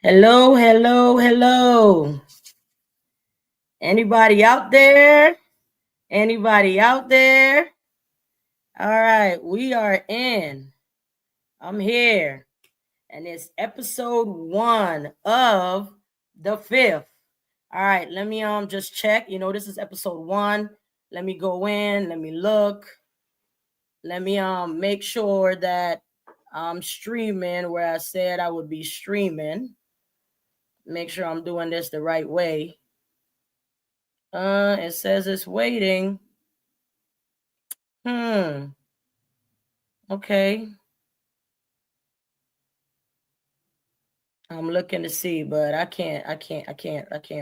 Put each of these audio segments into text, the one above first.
Hello, hello, hello. Anybody out there? Anybody out there? All right, we are in. I'm here. And it's episode 1 of daF.i.F. All right, let me just check. This is episode 1. Let me go in, let me look. Let me make sure that I'm streaming where I said I would be streaming. Make sure I'm doing this the right way. It says it's waiting. Okay. I'm looking to see, but I can't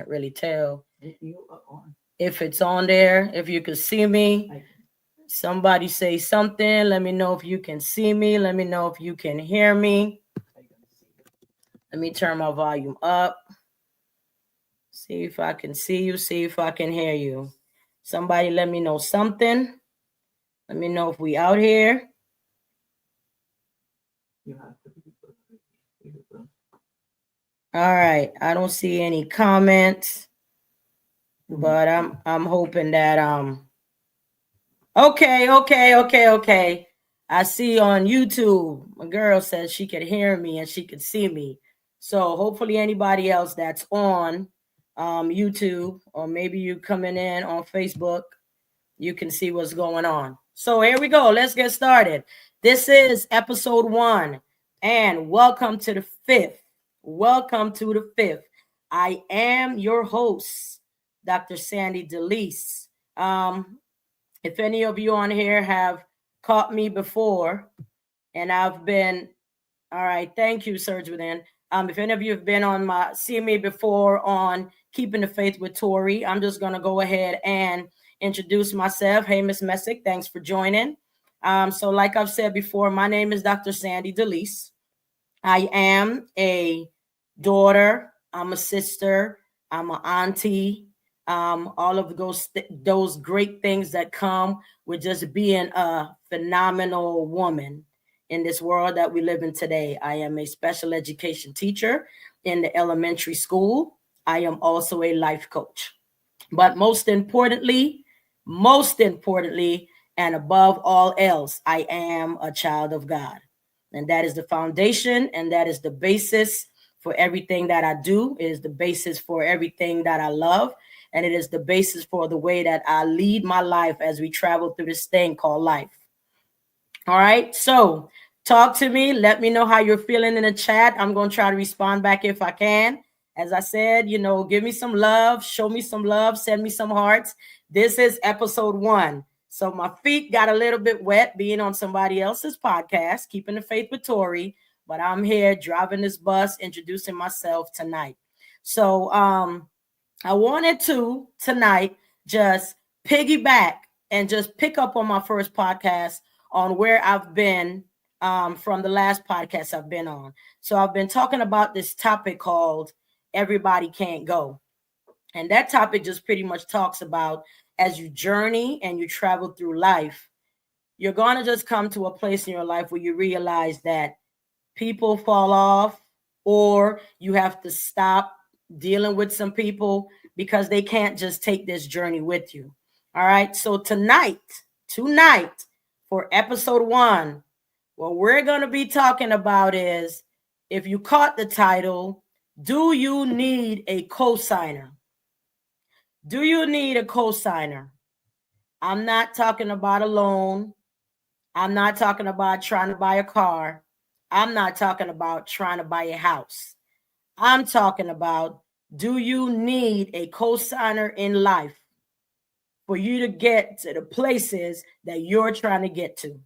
really tell if it's on there. If you can see me, somebody say something. Let me know if you can see me. Let me know if you can hear me. Let me turn my volume up. See if I can see you. See if I can hear you. Somebody let me know something. Let me know if we out here. All right. I don't see any comments, but I'm hoping that Okay. I see on YouTube, a girl says she could hear me and she could see me. So hopefully anybody else that's on YouTube, or maybe you coming in on Facebook, you can see what's going on. So here we go. Let's get started. This is episode 1, and welcome to the 5th. Welcome to the 5th. I am your host, Dr. Sandy DeLise. If any of you on here have caught me before, and I've been, all right, thank you, Surge Within. If any of you have been seen me before on Keeping the Faith with Tori, I'm just going to go ahead and introduce myself. Hey, Miss Messick, thanks for joining. So like I've said before, my name is Dr. Sandy DeLise. I am a daughter. I'm a sister. I'm an auntie. All of those great things that come with just being a phenomenal woman in this world that we live in today. I am a special education teacher in the elementary school. I am also a life coach. But most importantly, and above all else, I am a child of God. And that is the foundation, and that is the basis for everything that I do. It is the basis for everything that I love. And it is the basis for the way that I lead my life as we travel through this thing called life. All right. So talk to me. Let me know how you're feeling in the chat. I'm going to try to respond back if I can. As I said, give me some love, show me some love, send me some hearts. This is episode 1. So my feet got a little bit wet being on somebody else's podcast, Keeping the Faith with Tori. But I'm here driving this bus, introducing myself tonight. So I wanted to tonight just piggyback and just pick up on my first podcast on where I've been from the last podcast I've been on. So I've been talking about this topic called Everybody Can't Go. And that topic just pretty much talks about as you journey and you travel through life, you're going to just come to a place in your life where you realize that people fall off, or you have to stop dealing with some people because they can't just take this journey with you. All right. So tonight for episode 1, what we're going to be talking about is, if you caught the title, do you need a cosigner? Do you need a cosigner? I'm not talking about a loan. I'm not talking about trying to buy a car. I'm not talking about trying to buy a house. I'm talking about, do you need a cosigner in life for you to get to the places that you're trying to get to?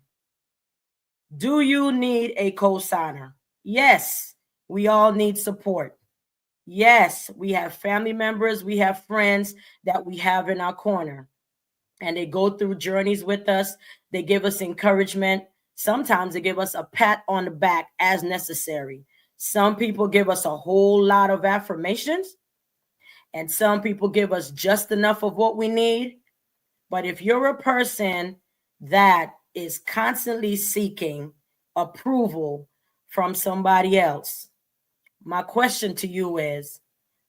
Do you need a cosigner? Yes, we all need support. Yes, we have family members, we have friends that we have in our corner, and they go through journeys with us. They give us encouragement. Sometimes they give us a pat on the back as necessary. Some people give us a whole lot of affirmations, and some people give us just enough of what we need. But if you're a person that is constantly seeking approval from somebody else, My question to you is,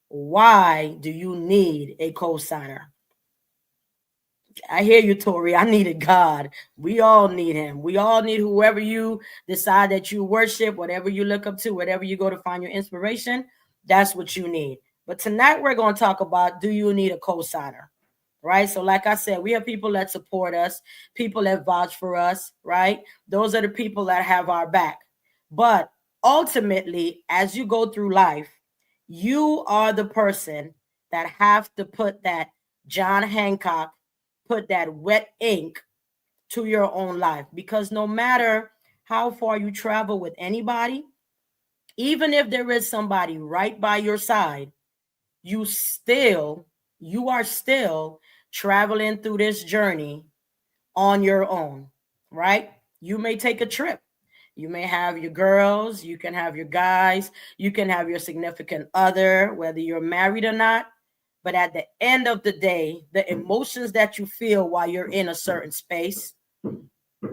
why do you need a cosigner? I hear you, Tori. I needed God. We all need him. We all need whoever you decide that you worship, whatever you look up to, whatever you go to find your inspiration, that's what you need. But tonight we're going to talk about, do you need a cosigner? Right? So like I said, we have people that support us, people that vouch for us, right? Those are the people that have our back. But ultimately, as you go through life, you are the person that have to put that John Hancock, put that wet ink to your own life, because no matter how far you travel with anybody, even if there is somebody right by your side, you still, you are still traveling through this journey on your own, right? You may take a trip. You may have your girls, you can have your guys, you can have your significant other, whether you're married or not. But at the end of the day, the emotions that you feel while you're in a certain space,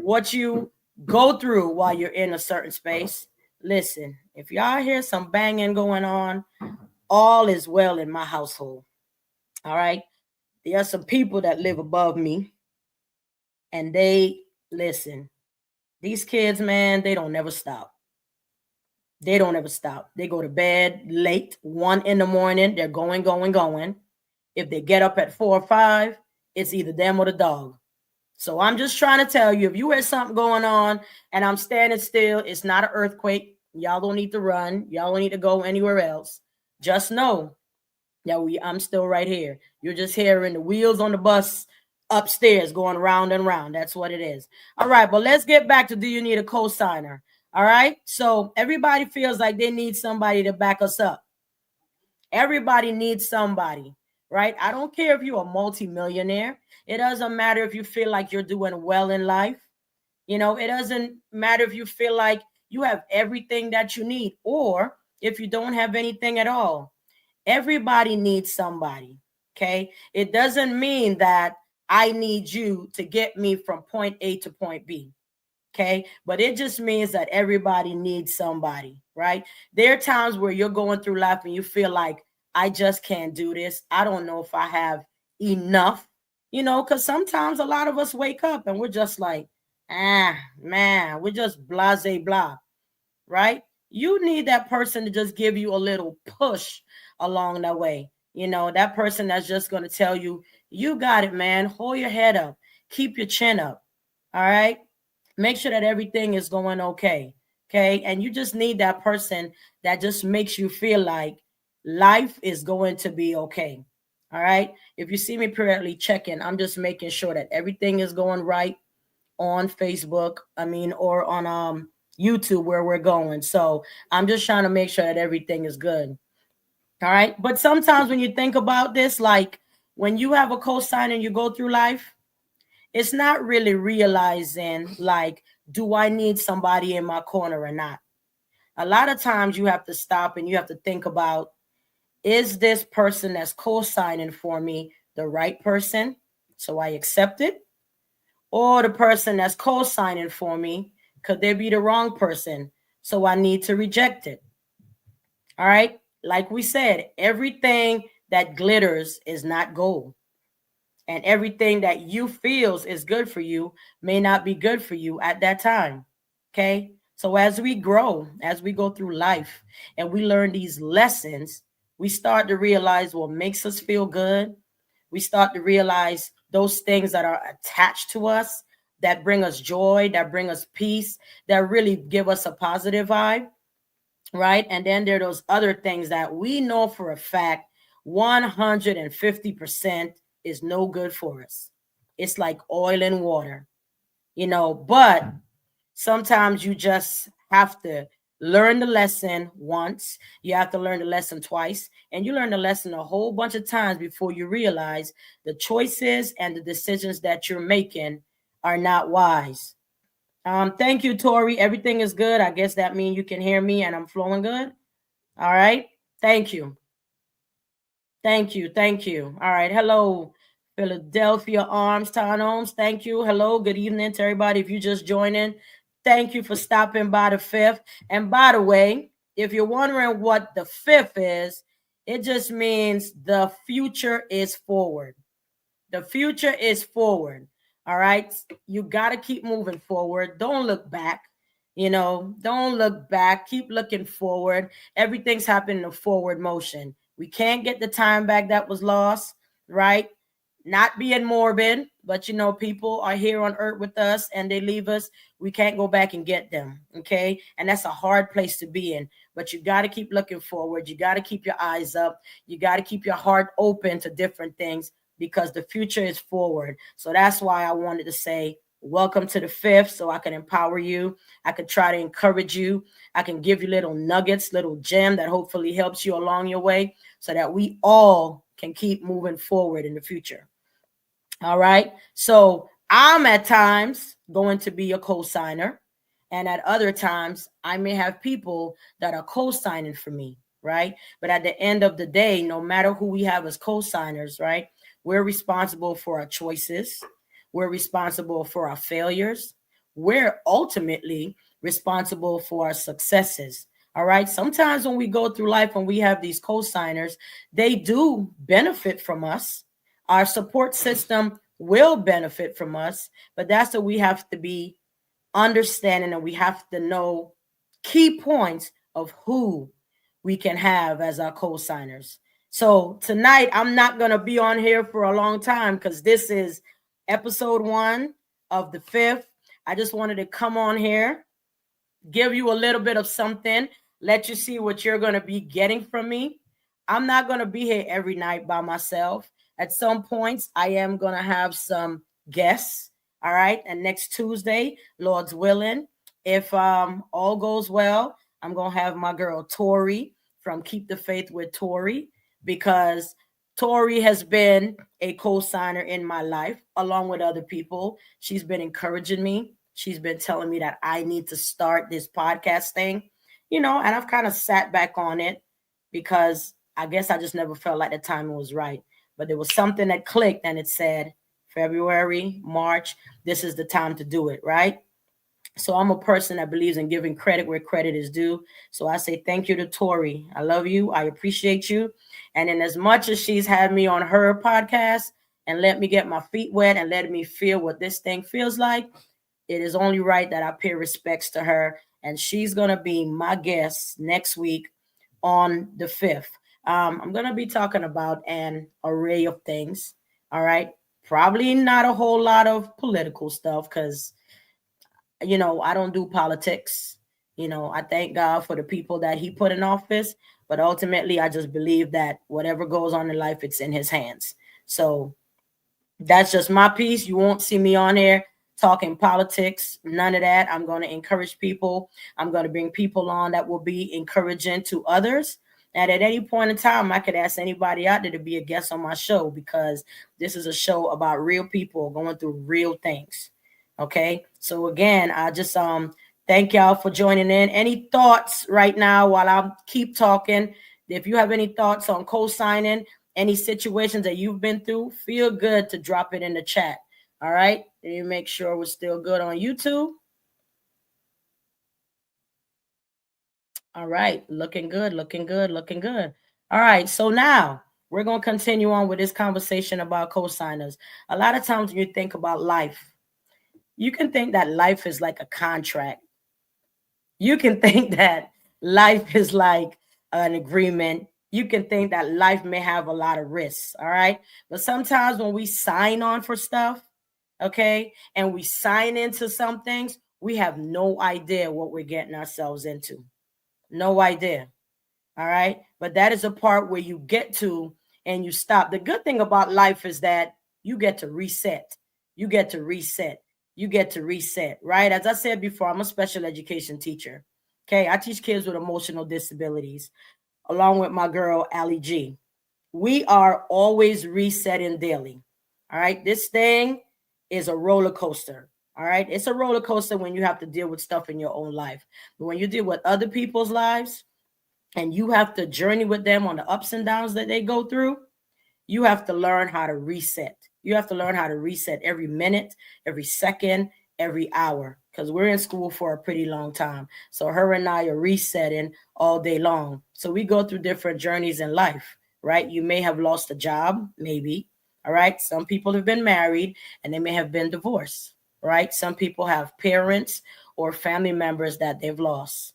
what you go through while you're in a certain space, listen, if y'all hear some banging going on, all is well in my household. All right. There are some people that live above me, and they, listen, these kids, man, they don't never stop. They don't ever stop. They go to bed late, 1 in the morning. They're going. If they get up at 4 or 5, it's either them or the dog. So I'm just trying to tell you, if you hear something going on and I'm standing still, it's not an earthquake. Y'all don't need to run. Y'all don't need to go anywhere else. Just know that I'm still right here. You're just hearing the wheels on the bus upstairs going round and round. That's what it is. All right, but let's get back to, do you need a cosigner? All right. So everybody feels like they need somebody to back us up. Everybody needs somebody, right? I don't care if you're a multimillionaire. It doesn't matter if you feel like you're doing well in life. You know, it doesn't matter if you feel like you have everything that you need, or if you don't have anything at all. Everybody needs somebody. Okay. It doesn't mean that I need you to get me from point A to point B. Okay. But it just means that everybody needs somebody, right? There are times where you're going through life and you feel like, I just can't do this. I don't know if I have enough, because sometimes a lot of us wake up and we're just like, man, we're just blase blah, right? You need that person to just give you a little push along that way. That person that's just going to tell you, you got it, man. Hold your head up. Keep your chin up. All right. Make sure that everything is going okay. Okay. And you just need that person that just makes you feel like life is going to be okay. All right. If you see me periodically checking, I'm just making sure that everything is going right on Facebook, or on YouTube where we're going. So I'm just trying to make sure that everything is good. All right. But sometimes when you think about this, like when you have a cosign and you go through life, it's not really realizing, like, do I need somebody in my corner or not? A lot of times you have to stop and you have to think about, is this person that's co-signing for me the right person? So I accept it. Or the person that's co-signing for me, could they be the wrong person? So I need to reject it. All right. Like we said, everything that glitters is not gold. And everything that you feels is good for you may not be good for you at that time. Okay. So as we grow, as we go through life and we learn these lessons, we start to realize what makes us feel good. We start to realize those things that are attached to us, that bring us joy, that bring us peace, that really give us a positive vibe, right? And then there are those other things that we know for a fact 150% is no good for us. It's like oil and water, but sometimes you just have to learn the lesson once. You have to learn the lesson twice, and you learn the lesson a whole bunch of times before you realize the choices and the decisions that you're making are not wise. Thank you, Tori. Everything is good. I guess that means you can hear me and I'm flowing good. All right. Thank you. Thank you. Thank you. All right. Hello, Philadelphia Arms Town Homes. Thank you. Hello. Good evening to everybody. If you just joining, thank you for stopping by the fifth. And by the way, if you're wondering what the fifth is, it just means the future is forward. The future is forward. All right. You got to keep moving forward. Don't look back. Don't look back. Keep looking forward. Everything's happening in forward motion. We can't get the time back that was lost, right? Not being morbid, but people are here on earth with us and they leave us. We can't go back and get them. Okay. And that's a hard place to be in. But you got to keep looking forward. You got to keep your eyes up. You got to keep your heart open to different things because the future is forward. So that's why I wanted to say, welcome to the fifth, so I can empower you. I can try to encourage you. I can give you little nuggets, little gem that hopefully helps you along your way so that we all can keep moving forward in the future. All right. So I'm at times going to be a cosigner. And at other times, I may have people that are co-signing for me, right? But at the end of the day, no matter who we have as co-signers, right? We're responsible for our choices. We're responsible for our failures. We're ultimately responsible for our successes. All right. Sometimes when we go through life and we have these co-signers, they do benefit from us. Our support system will benefit from us, but that's what we have to be understanding, and we have to know key points of who we can have as our co-signers. So tonight, I'm not going to be on here for a long time because this is episode 1 of the fifth. I just wanted to come on here, give you a little bit of something, let you see what you're going to be getting from me. I'm not going to be here every night by myself. At some points, I am going to have some guests. All right. And next Tuesday, Lord's willing, if all goes well, I'm going to have my girl Tori from Keep the Faith with Tori, because Tori has been a co-signer in my life along with other people. She's been encouraging me. She's been telling me that I need to start this podcast thing, and I've kind of sat back on it because I guess I just never felt like the timing was right. But there was something that clicked and it said, February, March, this is the time to do it, right? So I'm a person that believes in giving credit where credit is due. So I say thank you to Tori. I love you. I appreciate you. And in as much as she's had me on her podcast and let me get my feet wet and let me feel what this thing feels like, it is only right that I pay respects to her. And she's going to be my guest next week on the 5th. I'm going to be talking about an array of things. All right. Probably not a whole lot of political stuff because, I don't do politics. I thank God for the people that he put in office. But ultimately, I just believe that whatever goes on in life, it's in his hands. So that's just my piece. You won't see me on here talking politics, none of that. I'm going to encourage people. I'm going to bring people on that will be encouraging to others. And at any point in time, I could ask anybody out there to be a guest on my show because this is a show about real people going through real things. Okay. So again, I just thank y'all for joining in. Any thoughts right now while I keep talking? If you have any thoughts on co-signing, any situations that you've been through, feel good to drop it in the chat. All right. Let me make sure we're still good on YouTube. All right. Looking good, looking good, looking good. All right. So now we're going to continue on with this conversation about co-signers. A lot of times when you think about life, you can think that life is like a contract. You can think that life is like an agreement. You can think that life may have a lot of risks. All right. But sometimes when we sign on for stuff, okay, and we sign into some things, we have no idea what we're getting ourselves into. No idea. All right. But that is a part where you get to and you stop. The good thing about life is that you get to reset. You get to reset. You get to reset, right? As I said before, I'm a special education teacher. Okay. I teach kids with emotional disabilities along with my girl, Ali G. We are always resetting daily. All right. This thing is a roller coaster. All right. It's a roller coaster when you have to deal with stuff in your own life. But when you deal with other people's lives and you have to journey with them on the ups and downs that they go through, you have to learn how to reset. You have to learn how to reset every minute, every second, every hour because we're in school for a pretty long time. So her and I are resetting all day long. So we go through different journeys in life, right? You may have lost a job, maybe. All right. Some people have been married and they may have been divorced, right? Some people have parents or family members that they've lost,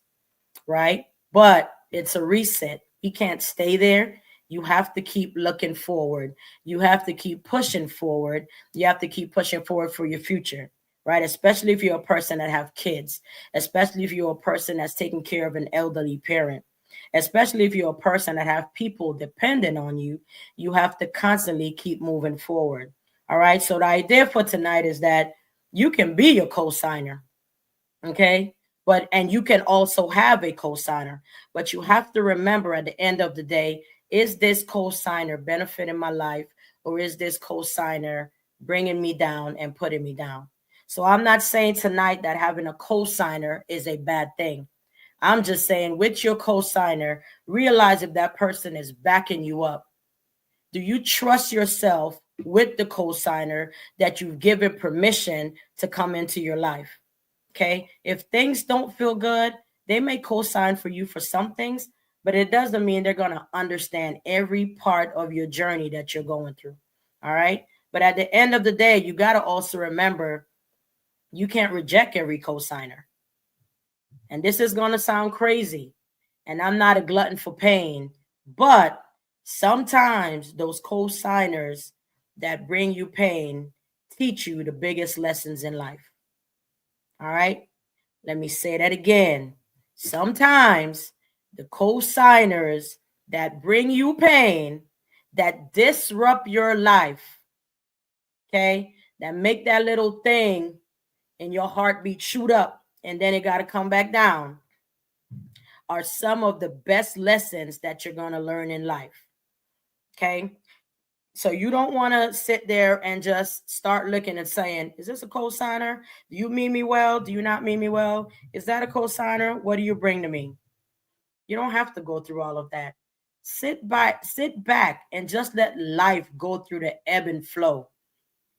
right? But it's a reset. You can't stay there. You have to keep looking forward. You have to keep pushing forward. You have to keep pushing forward for your future, right? Especially if you're a person that have kids, especially if you're a person that's taking care of an elderly parent, especially if you're a person that have people dependent on you, you have to constantly keep moving forward. All right. So the idea for tonight is that you can be your co-signer. Okay. But and you can also have a cosigner, but you have to remember at the end of the day, is this cosigner benefiting my life, or is this cosigner bringing me down and putting me down? So I'm not saying tonight that having a cosigner is a bad thing. I'm just saying with your cosigner, realize if that person is backing you up. Do you trust yourself with the cosigner that you've given permission to come into your life? Okay. If things don't feel good, they may co-sign for you for some things, but it doesn't mean they're going to understand every part of your journey that you're going through. All right. But at the end of the day, you got to also remember you can't reject every co-signer. And this is going to sound crazy. And I'm not a glutton for pain, but sometimes those co-signers that bring you pain teach you the biggest lessons in life. All right. Let me say that again. Sometimes the co-signers that bring you pain, that disrupt your life, okay, that make that little thing in your heartbeat shoot up and then it got to come back down, are some of the best lessons that you're going to learn in life. Okay. So you don't want to sit there and just start looking and saying, is this a co-signer? Do you mean me well? Do you not mean me well? Is that a co-signer? What do you bring to me? You don't have to go through all of that. Sit back and just let life go through the ebb and flow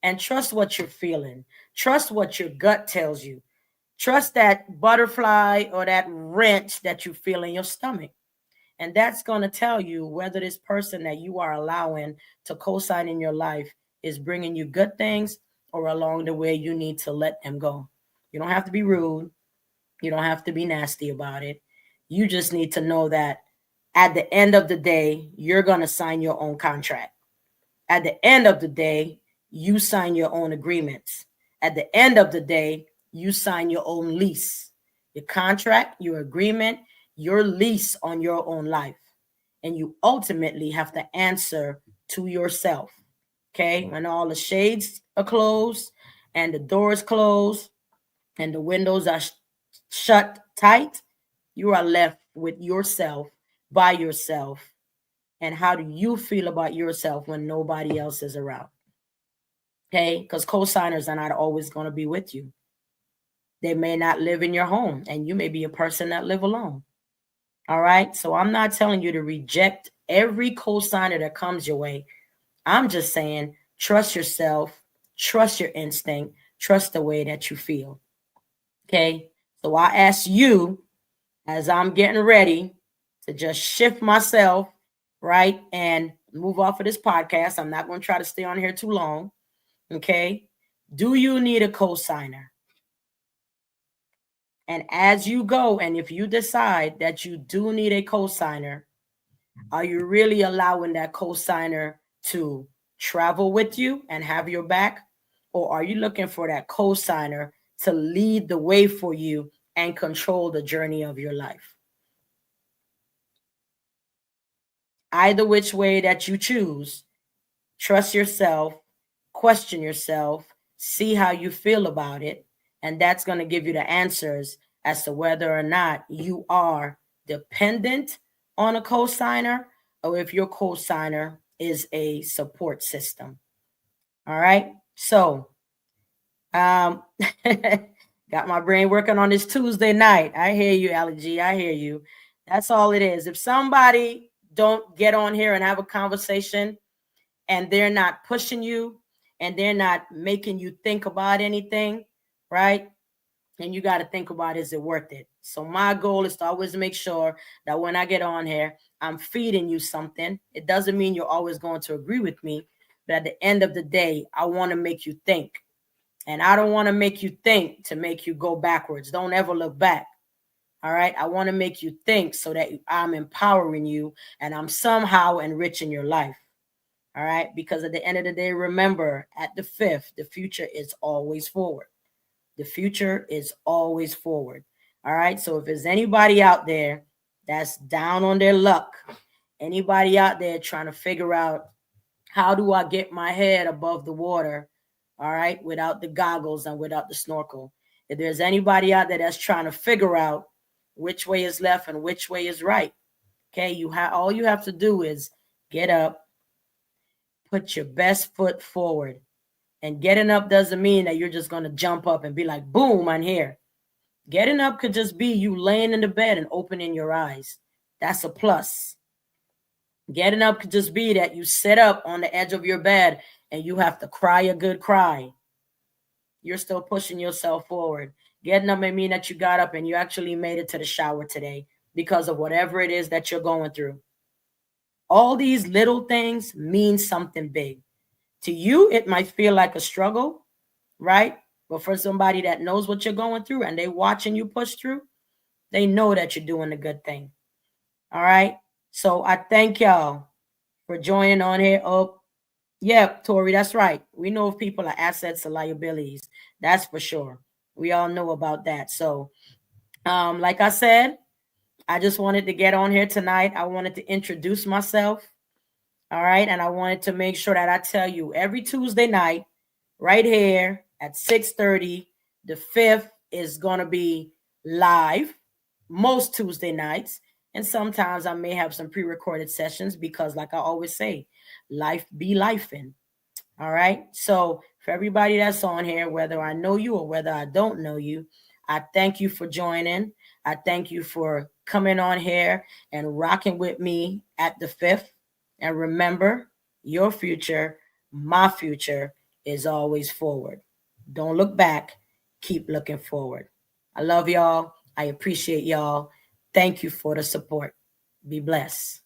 and trust what you're feeling. Trust what your gut tells you. Trust that butterfly or that wrench that you feel in your stomach. And that's going to tell you whether this person that you are allowing to co-sign in your life is bringing you good things or along the way you need to let them go. You don't have to be rude. You don't have to be nasty about it. You just need to know that at the end of the day, you're going to sign your own contract. At the end of the day, you sign your own agreements. At the end of the day, you sign your own lease, your contract, your agreement, your lease on your own life. And you ultimately have to answer to yourself. Okay. When all the shades are closed and the doors closed and the windows are shut tight, you are left with yourself, by yourself. And how do you feel about yourself when nobody else is around? Okay. Because co-signers are not always going to be with you. They may not live in your home, and you may be a person that live alone. All right. So I'm not telling you to reject every co-signer that comes your way. I'm just saying, trust yourself, trust your instinct, trust the way that you feel. Okay. So I ask you, as I'm getting ready to just shift myself, right, and move off of this podcast. I'm not going to try to stay on here too long. Okay. Do you need a co-signer? And as you go, and if you decide that you do need a co-signer, are you really allowing that co-signer to travel with you and have your back? Or are you looking for that co-signer to lead the way for you and control the journey of your life? Either which way that you choose, trust yourself, question yourself, see how you feel about it. And that's going to give you the answers as to whether or not you are dependent on a co-signer or if your co-signer is a support system. All right. So, um, got my brain working on this Tuesday night. I hear you, Ali G. I hear you. That's all it is. If somebody don't get on here and have a conversation and they're not pushing you and they're not making you think about anything, right? And you got to think about, is it worth it? So my goal is to always make sure that when I get on here, I'm feeding you something. It doesn't mean you're always going to agree with me, but at the end of the day, I want to make you think. And I don't want to make you think to make you go backwards. Don't ever look back. All right. I want to make you think so that I'm empowering you and I'm somehow enriching your life. All right. Because at the end of the day, remember, at the fifth, the future is always forward. The future is always forward. All right. So if there's anybody out there that's down on their luck, anybody out there trying to figure out, how do I get my head above the water? All right. Without the goggles and without the snorkel. If there's anybody out there that's trying to figure out which way is left and which way is right. Okay. All you have to do is get up, put your best foot forward. And getting up doesn't mean that you're just going to jump up and be like, boom, I'm here. Getting up could just be you laying in the bed and opening your eyes. That's a plus. Getting up could just be that you sit up on the edge of your bed and you have to cry a good cry. You're still pushing yourself forward. Getting up may mean that you got up and you actually made it to the shower today because of whatever it is that you're going through. All these little things mean something big. To you, it might feel like a struggle, right? But for somebody that knows what you're going through and they watching you push through, they know that you're doing a good thing. All right. So I thank y'all for joining on here. Oh, yeah, Tori, that's right. We know if people are assets or liabilities. That's for sure. We all know about that. So, like I said, I just wanted to get on here tonight. I wanted to introduce myself. All right. And I wanted to make sure that I tell you every Tuesday night, right here at 6:30, the fifth is going to be live most Tuesday nights. And sometimes I may have some pre-recorded sessions because, like I always say, life be lifing. All right. So for everybody that's on here, whether I know you or whether I don't know you, I thank you for joining. I thank you for coming on here and rocking with me at the fifth. And remember, your future, my future is always forward. Don't look back. Keep looking forward. I love y'all. I appreciate y'all. Thank you for the support. Be blessed.